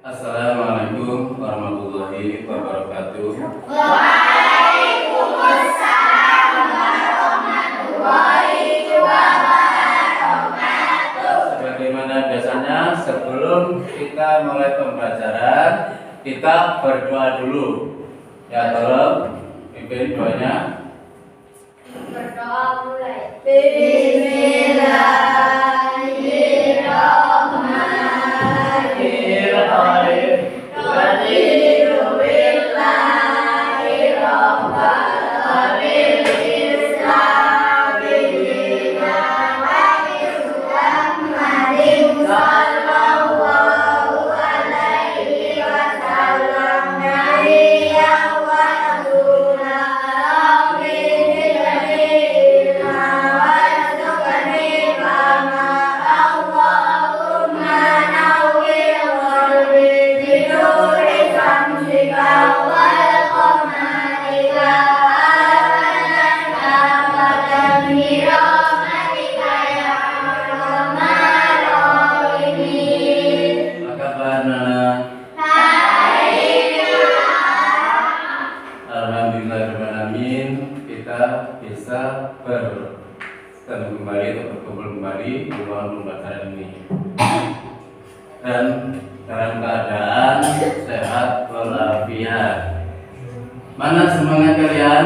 Assalamualaikum warahmatullahi wabarakatuh. Waalaikumsalam warahmatullahi wabarakatuh. Sebagaimana biasanya sebelum kita mulai pembelajaran, kita berdoa dulu. Ya, tolong pimpin doanya. Berdoa mulai. Bismillahirrahmanirrahim. Raditu billahi rabbal alamin. Islam dinan wa bi Muhammadin sallallahu alaihi wasallam nabiyyan wa rasulan. Alhamdulillahirrahmanirrahim, kita bisa bertemu kembali atau berkumpul kembali di ruang pembelajaran ini dan dalam keadaan sehat walafiat. Mana semangat kalian?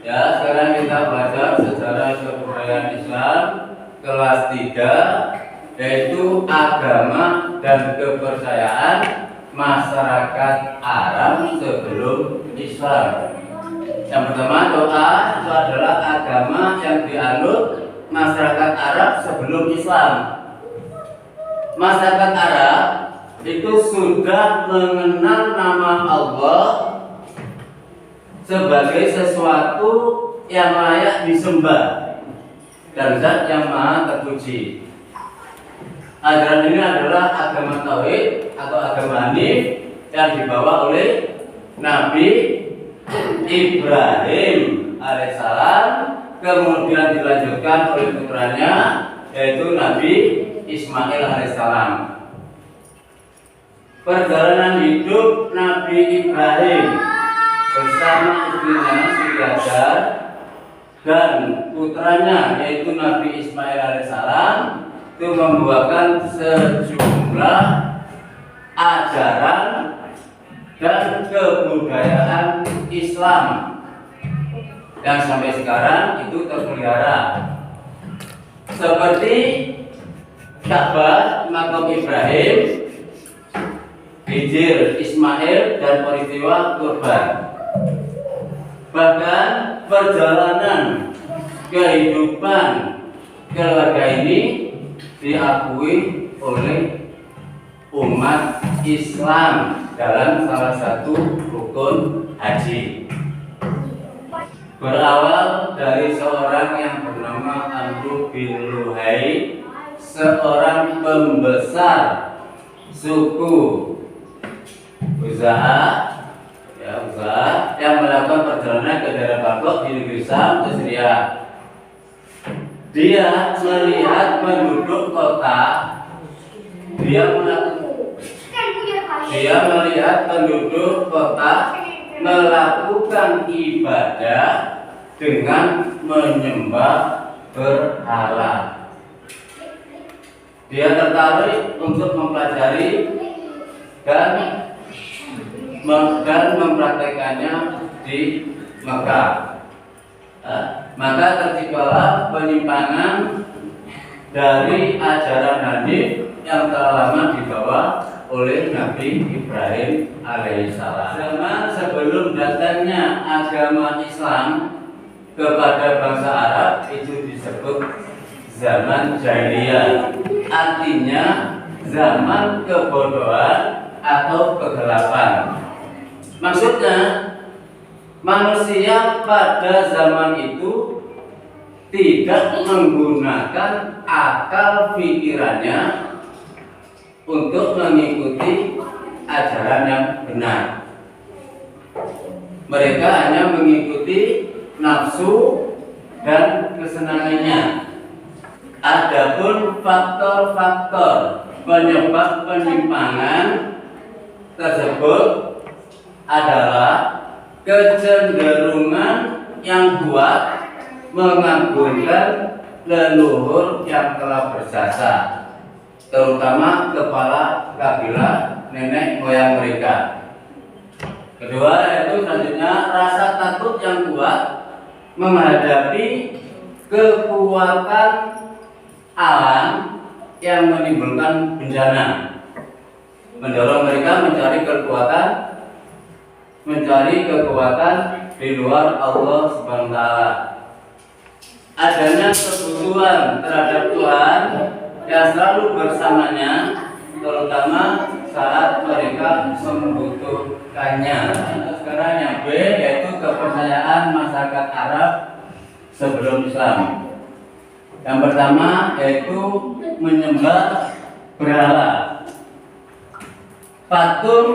Ya, sekarang kita belajar sejarah kebudayaan Islam kelas 3, yaitu agama dan kepercayaan masyarakat Arab sebelum Islam. Yang pertama, doa itu adalah agama yang dianut masyarakat Arab sebelum Islam. Masyarakat Arab itu sudah mengenal nama Allah sebagai sesuatu yang layak disembah dan zat yang maha terpuji. Ajaran ini adalah agama tauhid atau agama Hanif yang dibawa oleh Nabi Ibrahim alaihissalam, kemudian dilanjutkan oleh putranya yaitu Nabi Ismail alaihissalam. Perjalanan hidup Nabi Ibrahim bersama istrinya Siti Hajar dan putranya yaitu Nabi Ismail alaihissalam itu membuahkan sejumlah ajaran dan kebudayaan Islam yang sampai sekarang itu terpelihara, seperti Ka'bah, makam Ibrahim, Hijr Ismail, dan peristiwa kurban. Bahkan perjalanan kehidupan keluarga ini diakui oleh umat Islam dalam salah satu rukun haji. Berawal dari seorang yang bernama Amru bin Luhai, seorang pembesar suku Uzaa yang melakukan perjalanan ke daerah Bangkok di negeri Syam ke Syria. Dia melihat penduduk kota, dia melihat penduduk kota melakukan ibadah dengan menyembah berhala. Dia tertarik untuk mempelajari dan mempraktekannya di Mekah. Maka terciptalah penyimpangan dari ajaran Hanif yang telah lama dibawa oleh Nabi Ibrahim alaihissalam. Zaman sebelum datangnya agama Islam kepada bangsa Arab itu disebut zaman jahiliyah, artinya zaman kebodohan atau kegelapan. Maksudnya manusia pada zaman itu tidak menggunakan akal pikirannya untuk mengikuti ajaran yang benar. Mereka hanya mengikuti nafsu dan kesenangannya. Adapun faktor-faktor penyebab penyimpangan tersebut adalah kecenderungan yang kuat mengagungkan leluhur yang telah berjasa, terutama kepala kabilah nenek moyang mereka. Kedua, yaitu selanjutnya rasa takut yang kuat menghadapi kekuatan alam yang menimbulkan bencana, mendorong mereka mencari kekuatan di luar Allah Subhanahu wa taala. Adanya kebutuhan terhadap Tuhan yang selalu bersamanya, terutama saat mereka membutuhkannya. Sekarang yang B, yaitu kepercayaan masyarakat Arab sebelum Islam. Yang pertama yaitu menyembah berhala. Patung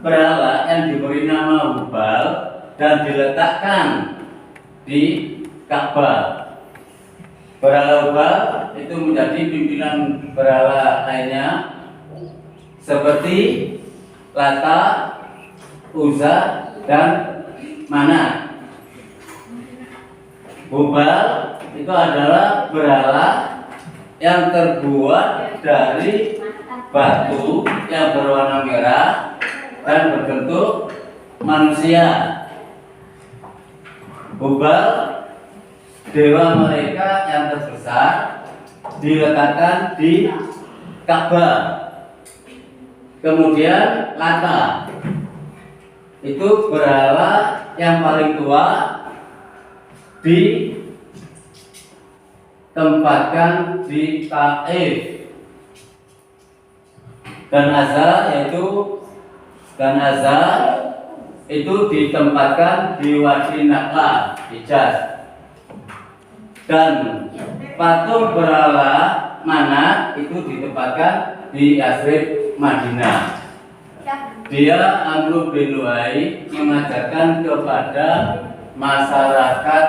berhala yang diberi nama Hubal dan diletakkan di Ka'bah. Berhala Hubal itu menjadi pimpinan berhala lainnya seperti Lata, Uzza, dan Manat. Hubal itu adalah berhala yang terbuat dari batu yang berwarna merah dan berbentuk manusia. Hubal, dewa mereka yang terbesar, diletakkan di Ka'bah. Kemudian Lata, itu berhala yang paling tua, ditempatkan di Taif. Dan Azza itu ditempatkan di Wadi Nakhla, Hijaz. Dan patung berhala Manat itu ditempatkan di Yasrib, Madinah. Dia Amr bin Luhai mengajarkan kepada masyarakat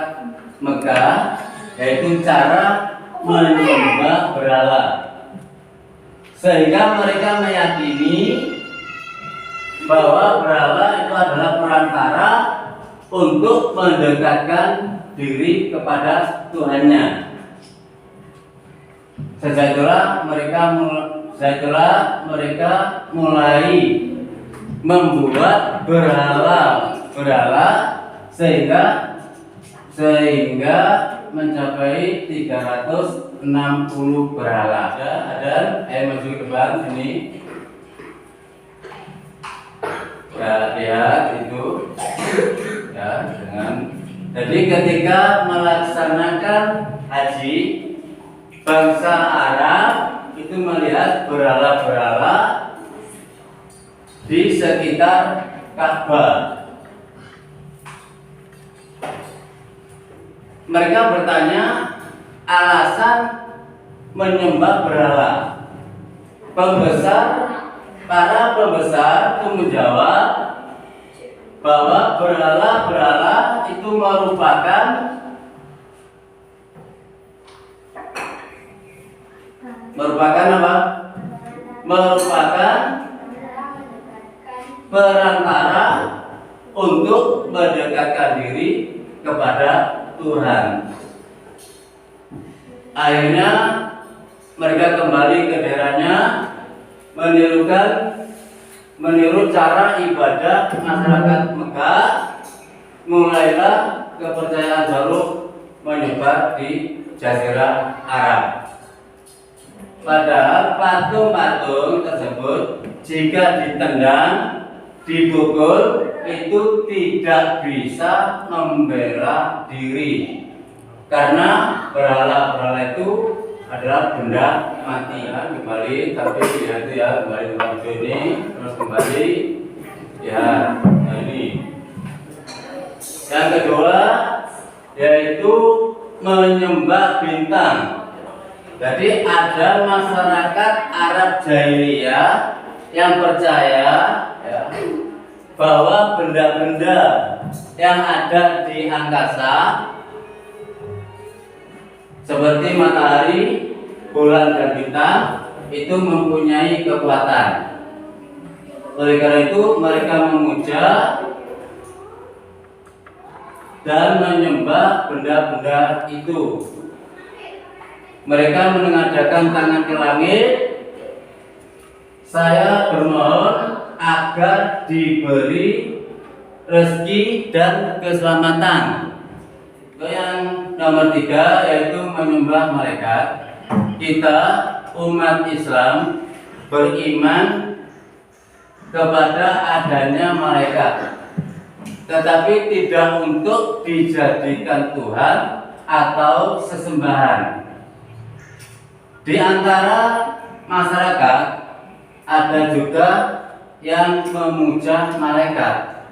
Mekah yaitu cara menyembah berhala, sehingga mereka meyakini bahwa berhala itu adalah perantara untuk mendekatkan diri kepada Tuhannya. Sejak itulah mereka mulai membuat berhala sehingga mencapai 360 berhala. Ada maju ke belakang sini. Ya, lihat itu. Ya, jadi ketika melaksanakan haji, bangsa Arab itu melihat berhala-berhala di sekitar Ka'bah. Mereka bertanya alasan menyembah berhala. Para pembesar itu menjawab bahwa berhala-berhala itu merupakan apa? Merupakan perantara untuk mendekatkan diri kepada Tuhan. Akhirnya mereka kembali ke daerahnya, meniru cara ibadah masyarakat Mekah. Mulailah kepercayaan baru menyebar di Jazirah Arab. Padahal patung-patung tersebut jika ditendang, dipukul, itu tidak bisa membela diri, karena berhala-berhala itu adalah benda mati. Kembali, tapi ya itu ya, kembali ke video ini, terus kembali ya. Nah ini yang kedua yaitu menyembah bintang. Jadi ada masyarakat Arab jahiliyah yang percaya ya, bahwa benda-benda yang ada di angkasa seperti matahari, bulan dan bintang itu mempunyai kekuatan. Oleh karena itu mereka memuja dan menyembah benda-benda itu. Mereka menengadahkan tangan ke langit. Saya bermohon agar diberi rezeki dan keselamatan. Yang nomor 3 yaitu menyembah malaikat. Kita umat Islam beriman kepada adanya malaikat, tetapi tidak untuk dijadikan Tuhan atau sesembahan. Di antara masyarakat ada juga yang memuja malaikat.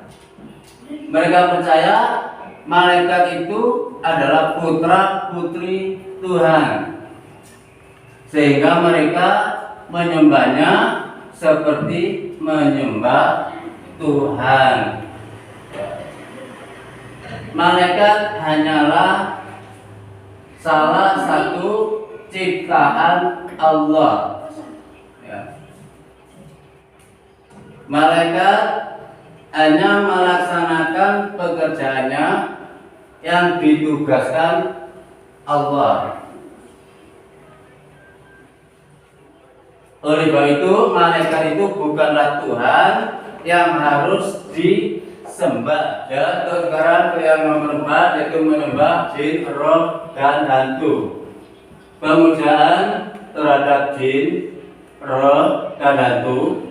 Mereka percaya malaikat itu adalah putra-putri Tuhan, sehingga mereka menyembahnya seperti menyembah Tuhan. Malaikat hanyalah salah satu ciptaan Allah. Ya. Malaikat hanya melaksanakan pekerjaannya yang ditugaskan Allah. Oleh sebab itu, malaikat itu bukanlah Tuhan yang harus disembah. Ya, sekarang yang nomor 4 yaitu menyembah jin, roh, dan hantu. Pemujaan terhadap jin, roh, dan hantu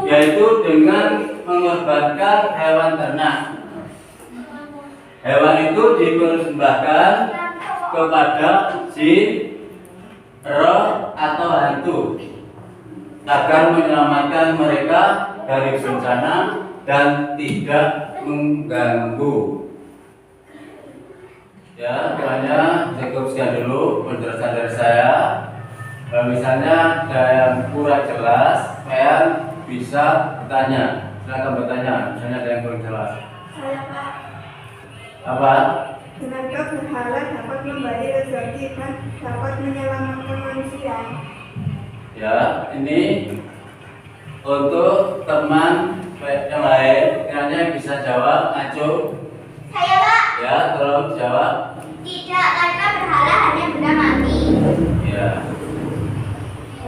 yaitu dengan mengorbankan hewan ternak. Hewan itu dipersembahkan kepada jin, roh, atau hantu agar menyelamatkan mereka dari bencana dan tidak mengganggu. Ya, kiranya cukup sekian dulu penjelasan dari saya. Kalau misalnya ada yang kurang jelas, kalian bisa bertanya. Silakan bertanya. Misalnya ada yang kurang jelas. Saya Pak, Apa? benarkah berhala dapat memberi rezeki dan dapat menyelamatkan manusia? Ya, ini untuk teman yang lain, kiranya bisa jawab. Acuh. Saya Pak, Ya, tolong jawab. tidak, karena berhala hanya benda mati. Ya.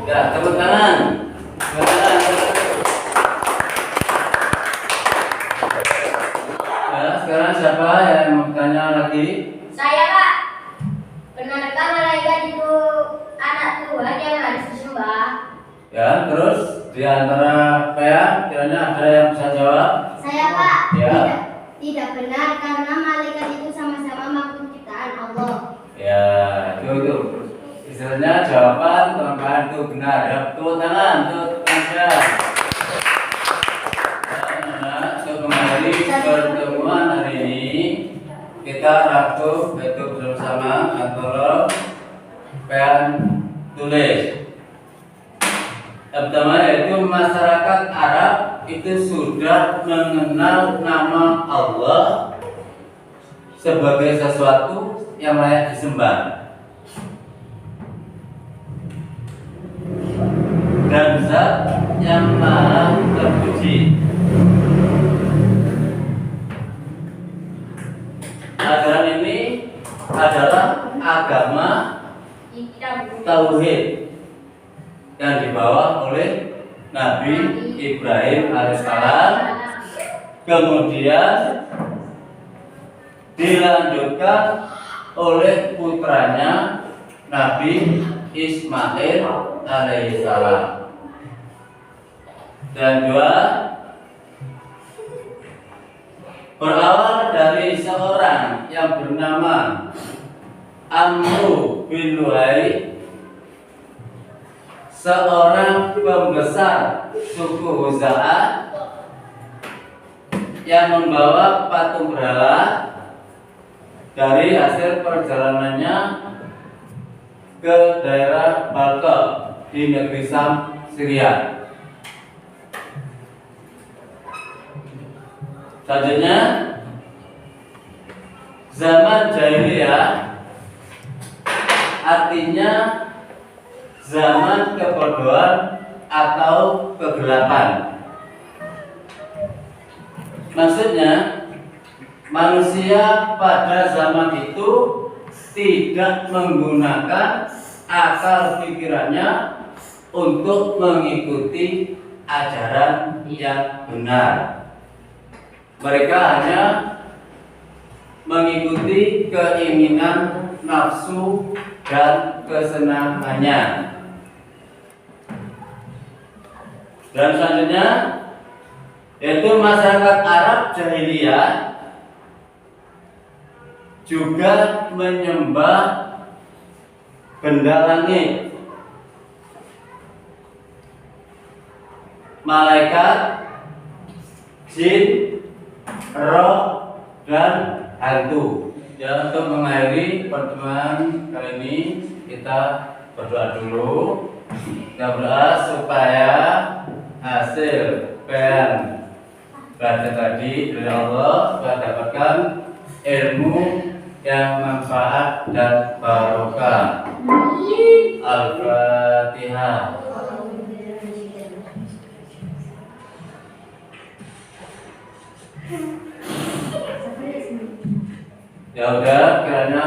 Ya, tepuk tangan. Tepuk tangan. Ya, sekarang siapa yang mau bertanya lagi? Saya Pak, benarkah malaikat itu anak Tuhan yang harus disembah? Ya, terus di antara kalian kiranya ada yang bisa jawab? Saya Pak, Ya. tidak benar karena malaikat itu sama-sama makhluk ciptaan Allah. Ya, itu istilahnya jawaban teman-teman itu benar. Ya, tepuk tangan untuk Anda. Nah, untuk kembali pertemuan hari ini kita rangkum itu bersama antara kalian tulis. Yang pertama yaitu masyarakat Arab itu sudah mengenal nama Allah sebagai sesuatu yang layak disembah dan zat yang maha terpuji. Ajaran ini adalah agama tauhid yang dibawa oleh Nabi Ibrahim alaihissalam, kemudian dilanjutkan oleh putranya Nabi Ismail alaihissalam. Dan dua, berawal dari seorang yang bernama Amru bin Luhai, seorang pembesar suku Huza'ah yang membawa patung berhala dari hasil perjalanannya ke daerah Balqa di negeri Sam, Syria. Selanjutnya, zaman jahiliyah artinya zaman kebodohan atau kegelapan. Maksudnya, manusia pada zaman itu tidak menggunakan akal pikirannya untuk mengikuti ajaran yang benar. Mereka hanya mengikuti keinginan nafsu dan kesenangannya. Dan selanjutnya yaitu masyarakat Arab jahiliyah juga menyembah benda langit, malaikat, jin, roh, dan hantu. Ya, untuk mengakhiri pertemuan kali ini kita berdoa dulu. Kita berdoa supaya hasil belajar tadi dari Allah supaya dapatkan ilmu yang manfaat dan barokah. Al-Fatihah. Ya udah, karena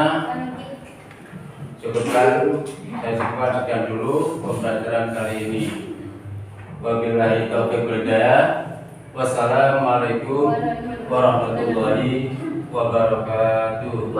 cukupkan saya sekian dulu pembelajaran kali ini. Wabillahi taufiq wal hidayah. Wassalamualaikum warahmatullahi wabarakatuh.